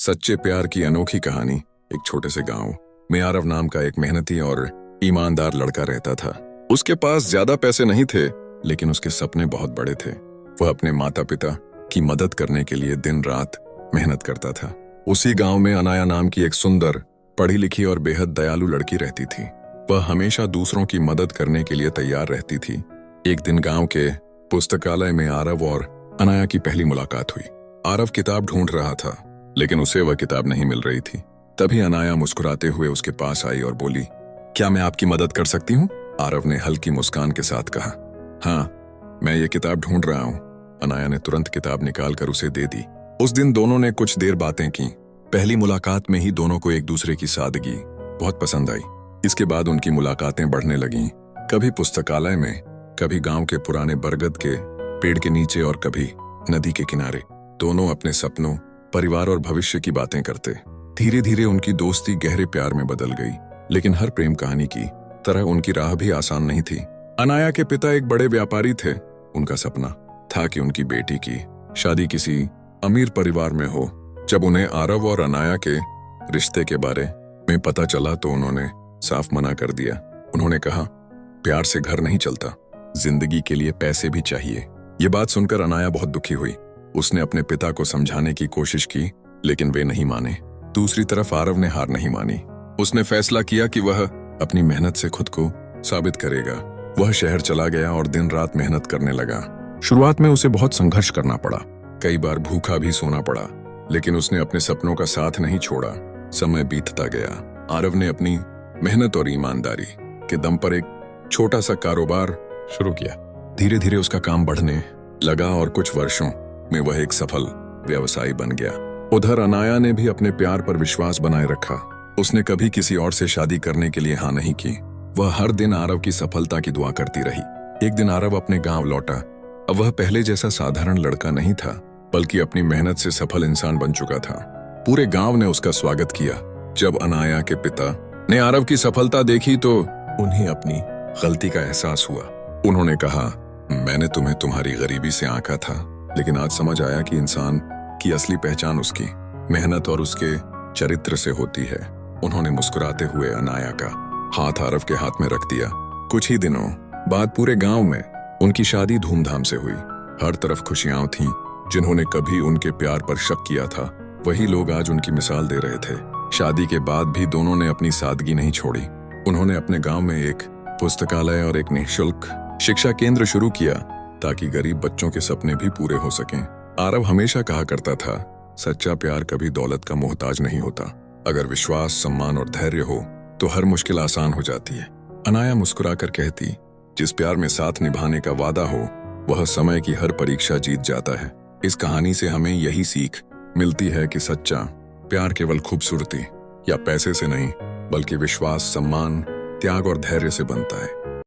सच्चे प्यार की अनोखी कहानी। एक छोटे से गांव में आरव नाम का एक मेहनती और ईमानदार लड़का रहता था। उसके पास ज्यादा पैसे नहीं थे, लेकिन उसके सपने बहुत बड़े थे। वह अपने माता पिता की मदद करने के लिए दिन रात मेहनत करता था। उसी गांव में अनाया नाम की एक सुंदर, पढ़ी लिखी और बेहद दयालु लड़की रहती थी। वह हमेशा दूसरों की मदद करने के लिए तैयार रहती थी। एक दिन गांव के पुस्तकालय में आरव और अनाया की पहली मुलाकात हुई। आरव किताब ढूंढ रहा था, लेकिन उसे वह किताब नहीं मिल रही थी। तभी अनाया मुस्कुराते हुए उसके पास आई और बोली, क्या मैं आपकी मदद कर सकती हूँ? आरव ने हल्की मुस्कान के साथ कहा, हाँ, मैं ये किताब ढूंढ रहा हूँ। अनाया ने तुरंत किताब निकालकर उसे दे दी। उस दिन दोनों ने कुछ देर बातें की। पहली मुलाकात में ही दोनों को एक दूसरे की सादगी बहुत पसंद आई। इसके बाद उनकी मुलाकातें बढ़ने लगीं। कभी पुस्तकालय में, कभी गांव के पुराने बरगद के पेड़ के नीचे और कभी नदी के किनारे। दोनों अपने सपनों, परिवार और भविष्य की बातें करते। धीरे धीरे उनकी दोस्ती गहरे प्यार में बदल गई। लेकिन हर प्रेम कहानी की तरह उनकी राह भी आसान नहीं थी। अनाया के पिता एक बड़े व्यापारी थे। उनका सपना था कि उनकी बेटी की शादी किसी अमीर परिवार में हो। जब उन्हें आरव और अनाया के रिश्ते के बारे में पता चला तो उन्होंने साफ मना कर दिया। उन्होंने कहा, प्यार से घर नहीं चलता, जिंदगी के लिए पैसे भी चाहिए। ये बात सुनकर अनाया बहुत दुखी हुई। उसने अपने पिता को समझाने की कोशिश की, लेकिन वे नहीं माने। दूसरी तरफ आरव ने हार नहीं मानी। उसने फैसला किया कि वह अपनी मेहनत से खुद को साबित करेगा। वह शहर चला गया और दिन रात मेहनत करने लगा। शुरुआत में उसे बहुत संघर्ष करना पड़ा, कई बार भूखा भी सोना पड़ा, लेकिन उसने अपने सपनों का साथ नहीं छोड़ा। समय बीतता गया। आरव ने अपनी मेहनत और ईमानदारी के दम पर एक छोटा सा कारोबार शुरू किया। धीरे धीरे उसका काम बढ़ने लगा और कुछ वर्षों में वह एक सफल व्यवसायी बन गया। उधर अनाया ने भी अपने प्यार पर विश्वास बनाए रखा। उसने कभी किसी और से शादी करने के लिए हाँ नहीं की। वह हर दिन आरव की सफलता की दुआ करती रही। एक दिन आरव अपने गांव लौटा। अब वह पहले जैसा साधारण लड़का नहीं था, बल्कि अपनी मेहनत से सफल इंसान बन चुका था। पूरे गांव ने उसका स्वागत किया। जब अनाया के पिता ने आरव की सफलता देखी तो उन्हें अपनी गलती का एहसास हुआ। उन्होंने कहा, मैंने तुम्हें तुम्हारी गरीबी से आंका था, लेकिन आज समझ आया कि इंसान की असली पहचान उसकी मेहनत और उसके चरित्र से होती है। उन्होंने मुस्कुराते हुए अनाया का हाथ आरव के हाथ में रख दिया। कुछ ही दिनों बाद पूरे गांव में उनकी शादी धूमधाम से हुई। हर तरफ खुशियां थीं। जिन्होंने कभी उनके प्यार पर शक किया था, वही लोग आज उनकी मिसाल दे रहे थे। शादी के बाद भी दोनों ने अपनी सादगी नहीं छोड़ी। उन्होंने अपने गांव में एक पुस्तकालय और एक निःशुल्क शिक्षा केंद्र शुरू किया, ताकि गरीब बच्चों के सपने भी पूरे हो सकें। आरव हमेशा कहा करता था, सच्चा प्यार कभी दौलत का मोहताज नहीं होता। अगर विश्वास, सम्मान और धैर्य हो तो हर मुश्किल आसान हो जाती है। अनाया मुस्कुराकर कहती, जिस प्यार में साथ निभाने का वादा हो, वह समय की हर परीक्षा जीत जाता है। इस कहानी से हमें यही सीख मिलती है कि सच्चा प्यार केवल खूबसूरती या पैसे से नहीं, बल्कि विश्वास, सम्मान, त्याग और धैर्य से बनता है।